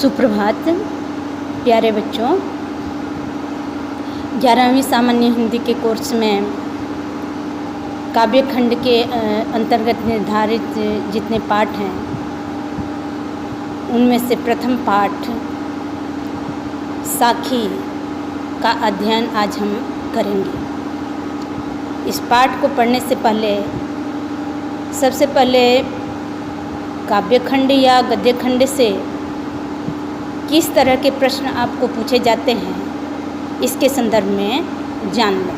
सुप्रभात प्यारे बच्चों। 11वीं सामान्य हिंदी के कोर्स में काव्य खंड के अंतर्गत निर्धारित जितने पाठ हैं उनमें से प्रथम पाठ साखी का अध्ययन आज हम करेंगे। इस पाठ को पढ़ने से पहले सबसे पहले काव्य खंड या गद्य खंड से किस तरह के प्रश्न आपको पूछे जाते हैं इसके संदर्भ में जान लें।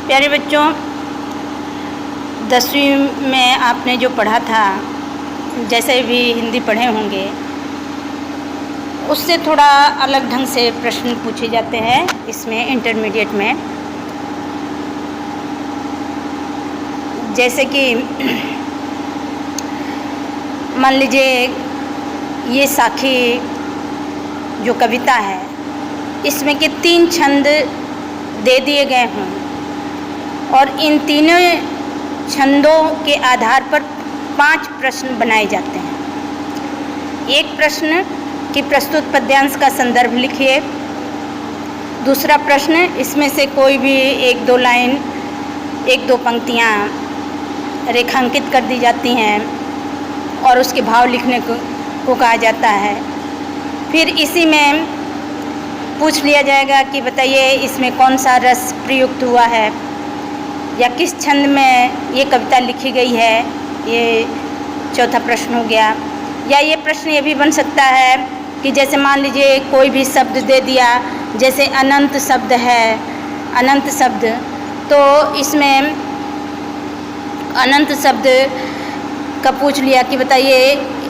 प्यारे बच्चों, 10वीं में आपने जो पढ़ा था, जैसे भी हिंदी पढ़े होंगे, उससे थोड़ा अलग ढंग से प्रश्न पूछे जाते हैं इसमें इंटरमीडिएट में। जैसे कि मान लीजिए ये साखी जो कविता है इसमें के 3 छंद दे दिए गए हों और इन तीनों छंदों के आधार पर 5 प्रश्न बनाए जाते हैं। एक प्रश्न कि प्रस्तुत पद्यांश का संदर्भ लिखिए। दूसरा प्रश्न, इसमें से कोई भी 1-2 लाइन 1-2 पंक्तियाँ रेखांकित कर दी जाती हैं और उसके भाव लिखने को कहा जाता है। फिर इसी में पूछ लिया जाएगा कि बताइए इसमें कौन सा रस प्रयुक्त हुआ है या किस छंद में ये कविता लिखी गई है। ये चौथा प्रश्न हो गया। या ये प्रश्न ये भी बन सकता है कि जैसे मान लीजिए कोई भी शब्द दे दिया, जैसे अनंत शब्द है, अनंत शब्द, तो इसमें अनंत शब्द का पूछ लिया कि बताइए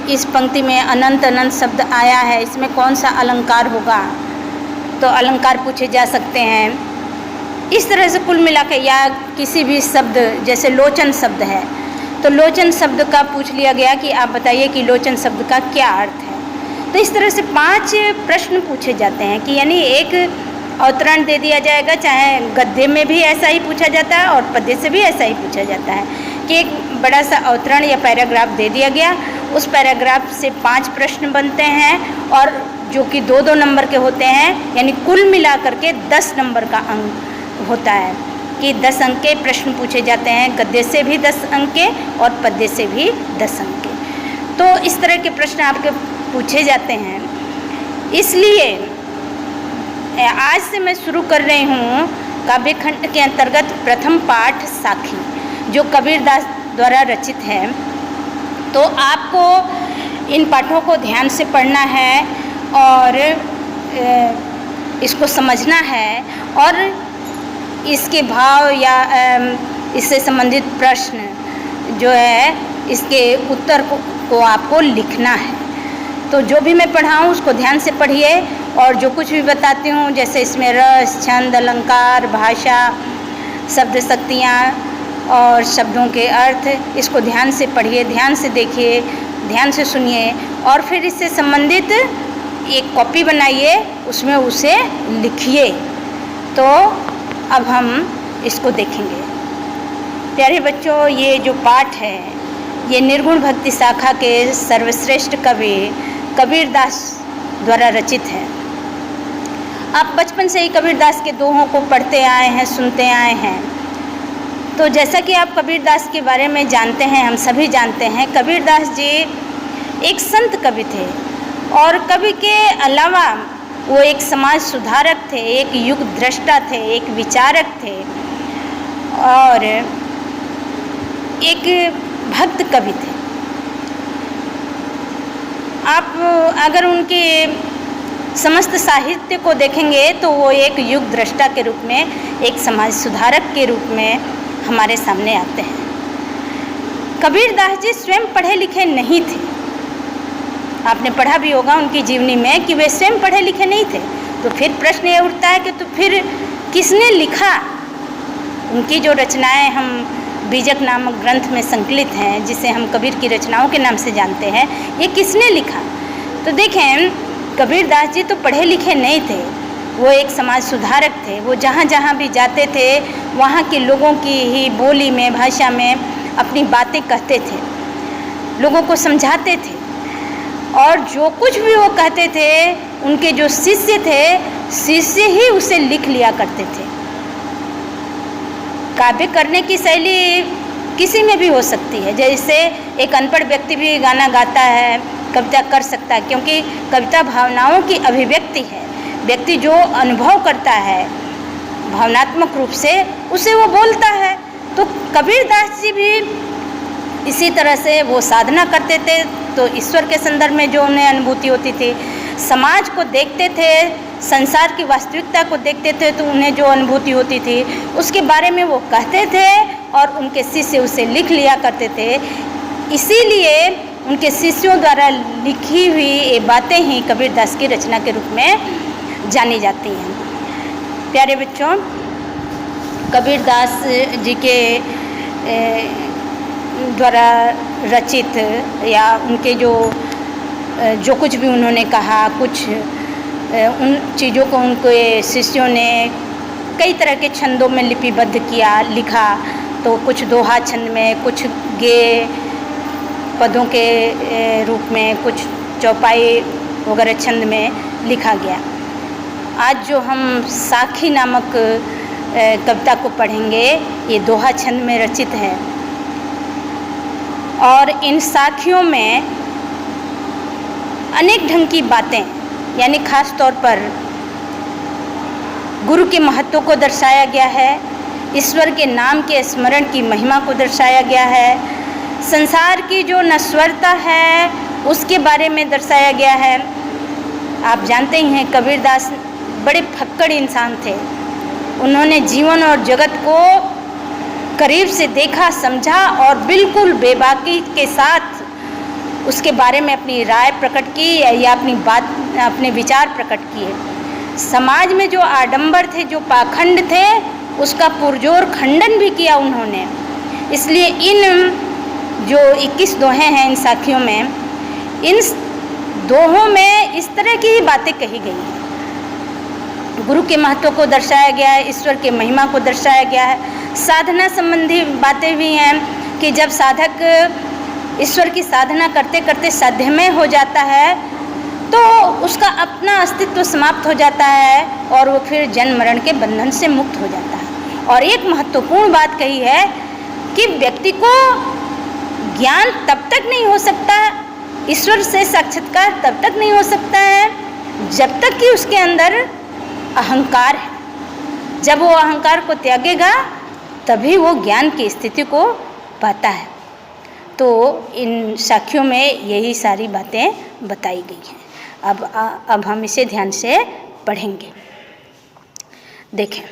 इस पंक्ति में अनंत अनंत शब्द आया है, इसमें कौन सा अलंकार होगा, तो अलंकार पूछे जा सकते हैं। इस तरह से कुल मिला के, या किसी भी शब्द जैसे लोचन शब्द है तो लोचन शब्द का पूछ लिया गया कि आप बताइए कि लोचन शब्द का क्या अर्थ है। तो इस तरह से 5 प्रश्न पूछे जाते हैं कि यानी एक अवतरण दे दिया जाएगा, चाहे गद्य में भी ऐसा ही पूछा जाता है और पद्य से भी ऐसा ही पूछा जाता है कि एक बड़ा सा अवतरण या पैराग्राफ दे दिया गया, उस पैराग्राफ से 5 प्रश्न बनते हैं और जो कि 2-2 नंबर के होते हैं, यानी कुल मिला करके 10 नंबर का अंक होता है कि 10 अंक के प्रश्न पूछे जाते हैं। गद्य से भी 10 अंक के और पद्य से भी 10 अंक के। तो इस तरह के प्रश्न आपके पूछे जाते हैं। इसलिए आज से मैं शुरू कर रही हूँ काव्य खंड के अंतर्गत प्रथम पाठ साखी, जो कबीरदास द्वारा रचित है। तो आपको इन पाठों को ध्यान से पढ़ना है और इसको समझना है और इसके भाव या इससे संबंधित प्रश्न जो है इसके उत्तर को आपको लिखना है। तो जो भी मैं पढ़ाऊँ उसको ध्यान से पढ़िए और जो कुछ भी बताती हूँ, जैसे इसमें रस, छंद, अलंकार, भाषा, शब्द शक्तियाँ और शब्दों के अर्थ, इसको ध्यान से पढ़िए, ध्यान से देखिए, ध्यान से सुनिए और फिर इससे संबंधित एक कॉपी बनाइए, उसमें उसे लिखिए। तो अब हम इसको देखेंगे। प्यारे बच्चों, ये जो पाठ है ये निर्गुण भक्ति शाखा के सर्वश्रेष्ठ कवि कबीरदास द्वारा रचित है। आप बचपन से ही कबीरदास के दोहों को पढ़ते आए हैं, सुनते आए हैं। तो जैसा कि आप कबीरदास के बारे में जानते हैं, हम सभी जानते हैं, कबीरदास जी एक संत कवि थे और कवि के अलावा वो एक समाज सुधारक थे, एक युग दृष्टा थे, एक विचारक थे और एक भक्त कवि थे। आप अगर उनके समस्त साहित्य को देखेंगे तो वो एक युग दृष्टा के रूप में, एक समाज सुधारक के रूप में हमारे सामने आते हैं। कबीरदास जी स्वयं पढ़े लिखे नहीं थे। आपने पढ़ा भी होगा उनकी जीवनी में कि वे स्वयं पढ़े लिखे नहीं थे। तो फिर प्रश्न ये उठता है कि तो फिर किसने लिखा? उनकी जो रचनाएं हम बीजक नामक ग्रंथ में संकलित हैं, जिसे हम कबीर की रचनाओं के नाम से जानते हैं, ये किसने लिखा? तो देखें, कबीरदास जी तो पढ़े लिखे नहीं थे, वो एक समाज सुधारक थे। वो जहाँ जहाँ भी जाते थे वहाँ के लोगों की ही बोली में, भाषा में अपनी बातें कहते थे, लोगों को समझाते थे, और जो कुछ भी वो कहते थे उनके जो शिष्य थे, शिष्य ही उसे लिख लिया करते थे। काव्य करने की शैली किसी में भी हो सकती है, जैसे एक अनपढ़ व्यक्ति भी गाना गाता है, कविता कर सकता है, क्योंकि कविता भावनाओं की अभिव्यक्ति है। व्यक्ति जो अनुभव करता है भावनात्मक रूप से, उसे वो बोलता है। तो कबीरदास जी भी इसी तरह से वो साधना करते थे, तो ईश्वर के संदर्भ में जो उन्हें अनुभूति होती थी, समाज को देखते थे, संसार की वास्तविकता को देखते थे, तो उन्हें जो अनुभूति होती थी उसके बारे में वो कहते थे और उनके शिष्य उसे लिख लिया करते थे। इसीलिए उनके शिष्यों द्वारा लिखी हुई ये बातें ही कबीरदास की रचना के रूप में जानी जाती हैं। प्यारे बच्चों, कबीरदास जी के द्वारा रचित या उनके जो कुछ भी उन्होंने कहा, कुछ उन चीज़ों को उनके शिष्यों ने कई तरह के छंदों में लिपिबद्ध किया, लिखा। तो कुछ दोहा छंद में, कुछ गे पदों के रूप में, कुछ चौपाई वगैरह छंद में लिखा गया। आज जो हम साखी नामक कविता को पढ़ेंगे, ये दोहा छंद में रचित है, और इन साखियों में अनेक ढंग की बातें, यानी खास तौर पर गुरु के महत्व को दर्शाया गया है, ईश्वर के नाम के स्मरण की महिमा को दर्शाया गया है, संसार की जो नश्वरता है उसके बारे में दर्शाया गया है। आप जानते ही हैं कबीरदास बड़े फक्कड़ इंसान थे। उन्होंने जीवन और जगत को करीब से देखा, समझा और बिल्कुल बेबाकी के साथ उसके बारे में अपनी राय प्रकट की या अपने विचार प्रकट किए। समाज में जो आडंबर थे, जो पाखंड थे, उसका पुरजोर खंडन भी किया उन्होंने। इसलिए इन जो 21 दोहे हैं इन साखियों में, इन दोहों में इस तरह की ही बातें कही गई हैं। गुरु के महत्व को दर्शाया गया है, ईश्वर के महिमा को दर्शाया गया है, साधना संबंधी बातें भी हैं कि जब साधक ईश्वर की साधना करते करते साध्यमय हो जाता है तो उसका अपना अस्तित्व समाप्त हो जाता है और वो फिर जन्म मरण के बंधन से मुक्त हो जाता है। और एक महत्वपूर्ण बात कही है कि व्यक्ति को ज्ञान तब तक नहीं हो सकता, ईश्वर से साक्षात्कार तब तक नहीं हो सकता है जब तक कि उसके अंदर अहंकार है। जब वो अहंकार को त्यागेगा तभी वो ज्ञान की स्थिति को पाता है। तो इन साखियों में यही सारी बातें बताई गई हैं। अब हम इसे ध्यान से पढ़ेंगे। देखें,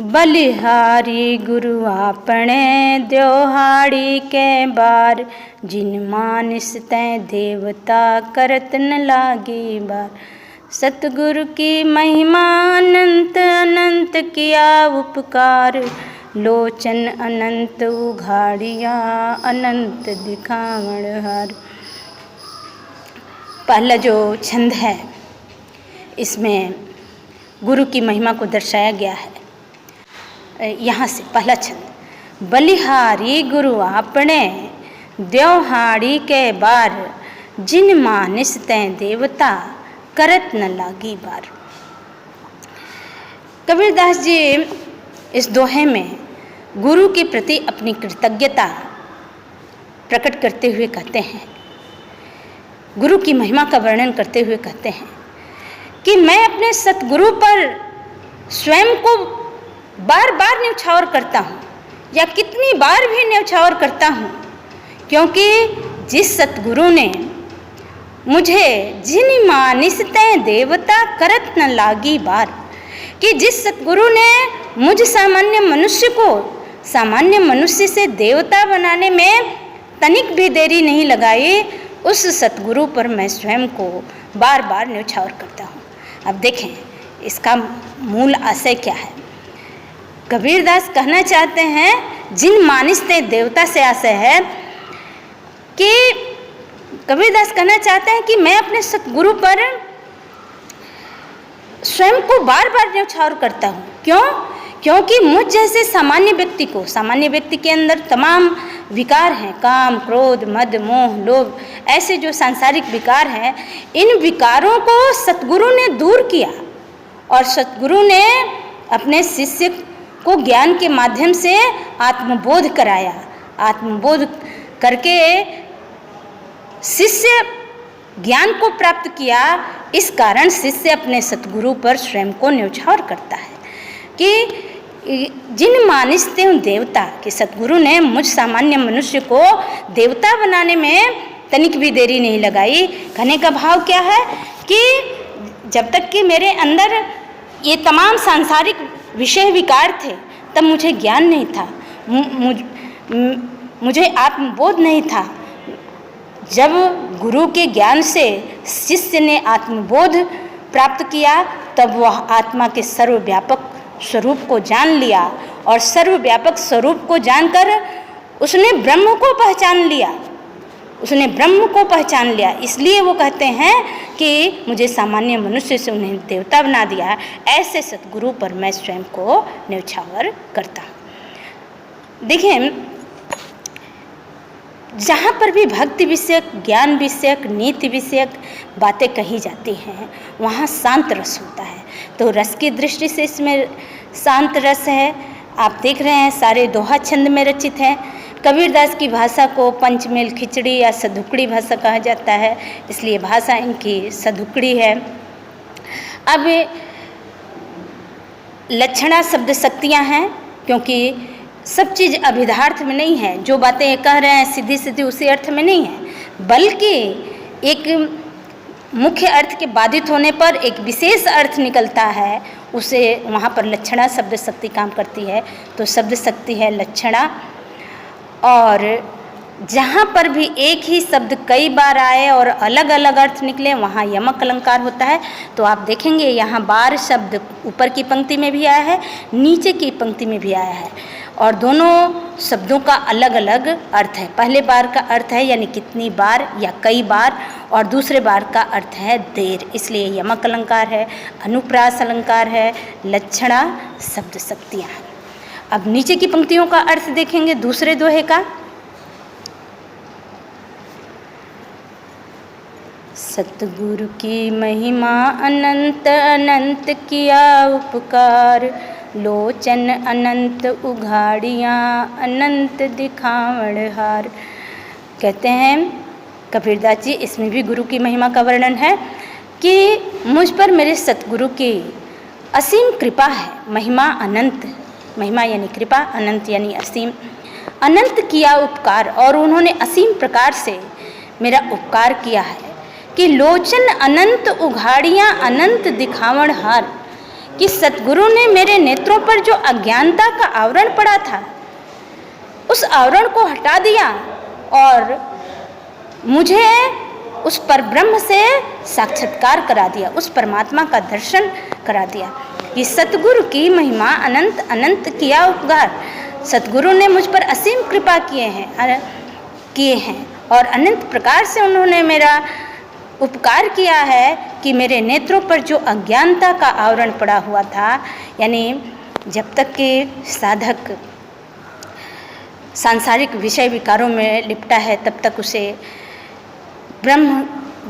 बलिहारी गुरु आपने द्योहाड़ी के बार, जिन मानस तै देवता करत न लागी बार। सतगुरु की महिमा अनंत अनंत किया उपकार, लोचन अनंत उघाड़िया अनंत दिखावण हार। पहला जो छंद है इसमें गुरु की महिमा को दर्शाया गया है। यहाँ से पहला छंद, बलिहारी गुरु आपने द्योहाड़ी के बार, जिन मानस तै देवता करत न लागी बार। कबीरदास जी इस दोहे में गुरु के प्रति अपनी कृतज्ञता प्रकट करते हुए कहते हैं, गुरु की महिमा का वर्णन करते हुए कहते हैं कि मैं अपने सतगुरु पर स्वयं को बार बार न्यौछावर करता हूँ, या कितनी बार भी न्यौछावर करता हूँ, क्योंकि जिस सतगुरु ने मुझे जिन मानिस तै देवता करत न लागी बार, कि जिस सतगुरु ने मुझ सामान्य मनुष्य को सामान्य मनुष्य से देवता बनाने में तनिक भी देरी नहीं लगाई, उस सतगुरु पर मैं स्वयं को बार बार न्यौछावर करता हूँ। अब देखें इसका मूल आशय क्या है। कबीरदास कहना चाहते हैं जिन मानिस तै देवता से आशय है कि कबीरदास कहना चाहते हैं कि मैं अपने सतगुरु पर स्वयं को बार बार न्यौछावर करता हूँ। क्यों? क्योंकि मुझ जैसे सामान्य व्यक्ति के अंदर तमाम विकार हैं, काम, क्रोध, मद, मोह, लोभ, ऐसे जो सांसारिक विकार हैं, इन विकारों को सतगुरु ने दूर किया और सतगुरु ने अपने शिष्य को ज्ञान के माध्यम से आत्मबोध कराया। आत्मबोध करके शिष्य ज्ञान को प्राप्त किया। इस कारण शिष्य अपने सतगुरु पर स्वयं को न्यौछावर करता है कि जिन मानिस्ते हूँ देवता, कि सतगुरु ने मुझ सामान्य मनुष्य को देवता बनाने में तनिक भी देरी नहीं लगाई। कहने का भाव क्या है कि जब तक कि मेरे अंदर ये तमाम सांसारिक विषय विकार थे, तब मुझे ज्ञान नहीं था, मुझे आत्मबोध नहीं था। जब गुरु के ज्ञान से शिष्य ने आत्मबोध प्राप्त किया, तब वह आत्मा के सर्वव्यापक स्वरूप को जान लिया और सर्वव्यापक स्वरूप को जानकर उसने ब्रह्म को पहचान लिया। इसलिए वो कहते हैं कि मुझे सामान्य मनुष्य से उन्हें देवता बना दिया। ऐसे सतगुरु पर मैं स्वयं को न्यौछावर करता हूँ। देखिए, जहाँ पर भी भक्ति विषयक, ज्ञान विषयक, नीति विषयक बातें कही जाती हैं, वहाँ शांत रस होता है। तो रस की दृष्टि से इसमें शांत रस है। आप देख रहे हैं सारे दोहा छंद में रचित हैं। कबीरदास की भाषा को पंचमेल खिचड़ी या सधुकड़ी भाषा कहा जाता है, इसलिए भाषा इनकी सधुकड़ी है। अब लक्षणा शब्द शक्तियाँ हैं, क्योंकि सब चीज़ अभिधार्थ में नहीं है। जो बातें ये कह रहे हैं सीधी सीधी उसी अर्थ में नहीं है, बल्कि एक मुख्य अर्थ के बाधित होने पर एक विशेष अर्थ निकलता है, उसे वहाँ पर लक्षणा शब्द शक्ति काम करती है। तो शब्द शक्ति है लक्षणा। और जहाँ पर भी एक ही शब्द कई बार आए और अलग अलग अर्थ निकले, वहाँ यमक अलंकार होता है। तो आप देखेंगे यहाँ बार शब्द ऊपर की पंक्ति में भी आया है, नीचे की पंक्ति में भी आया है, और दोनों शब्दों का अलग अलग अर्थ है। पहले बार का अर्थ है यानी कितनी बार या कई बार, और दूसरे बार का अर्थ है देर, इसलिए यमक अलंकार है, अनुप्रास अलंकार है, लक्षणा शब्द शक्तियाँ हैं। अब नीचे की पंक्तियों का अर्थ देखेंगे दूसरे दोहे का। सतगुरु की महिमा अनंत अनंत किया उपकार, लोचन अनंत उघाड़ियाँ अनंत दिखावण हार। कहते हैं कबीरदास जी, इसमें भी गुरु की महिमा का वर्णन है कि मुझ पर मेरे सतगुरु की असीम कृपा है। महिमा अनंत, महिमा यानी कृपा, अनंत यानी असीम। अनंत किया उपकार, और उन्होंने असीम प्रकार से मेरा उपकार किया है कि लोचन अनंत उघाड़ियाँ अनंत दिखावण हार, कि सतगुरु ने मेरे नेत्रों पर जो अज्ञानता का आवरण पड़ा था, उस आवरण को हटा दिया और मुझे उस परब्रह्म से साक्षात्कार करा दिया, उस परमात्मा का दर्शन करा दिया। ये सतगुरु की महिमा अनंत अनंत किया उपकार। सतगुरु ने मुझ पर असीम कृपा किए हैं और अनंत प्रकार से उन्होंने मेरा उपकार किया है कि मेरे नेत्रों पर जो अज्ञानता का आवरण पड़ा हुआ था, यानी जब तक कि साधक सांसारिक विषय विकारों में लिपटा है, तब तक उसे ब्रह्म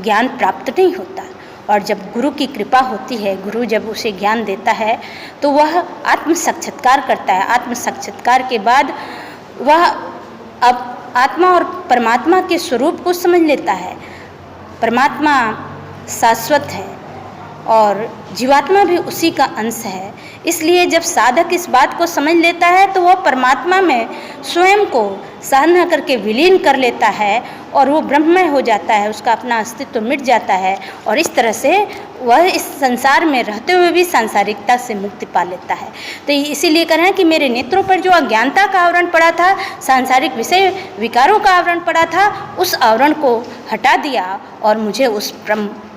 ज्ञान प्राप्त नहीं होता। और जब गुरु की कृपा होती है, गुरु जब उसे ज्ञान देता है, तो वह आत्म साक्षात्कार करता है। आत्म साक्षात्कार के बाद वह अब आत्मा और परमात्मा के स्वरूप को समझ लेता है। परमात्मा शाश्वत है और जीवात्मा भी उसी का अंश है। इसलिए जब साधक इस बात को समझ लेता है, तो वह परमात्मा में स्वयं को साधना करके विलीन कर लेता है और वो ब्रह्ममय हो जाता है, उसका अपना अस्तित्व मिट जाता है, और इस तरह से वह इस संसार में रहते हुए भी सांसारिकता से मुक्ति पा लेता है। तो इसीलिए कह रहे हैं कि मेरे नेत्रों पर जो अज्ञानता का आवरण पड़ा था, सांसारिक विषय विकारों का आवरण पड़ा था, उस आवरण को हटा दिया और मुझे उस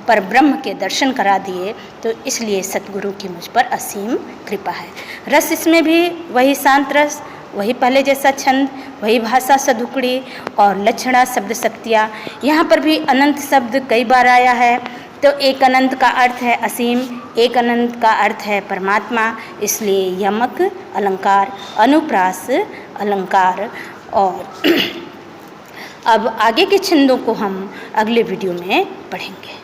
पर ब्रह्म के दर्शन करा दिए। तो इसलिए सतगुरु की मुझ पर असीम कृपा है। रस इसमें भी वही शांत रस, वही पहले जैसा छंद, वही भाषा सदुकड़ी और लक्षणा शब्द शक्तियाँ। यहाँ पर भी अनंत शब्द कई बार आया है। तो एक अनंत का अर्थ है असीम, एक अनंत का अर्थ है परमात्मा, इसलिए यमक अलंकार, अनुप्रास अलंकार। और अब आगे के छंदों को हम अगले वीडियो में पढ़ेंगे।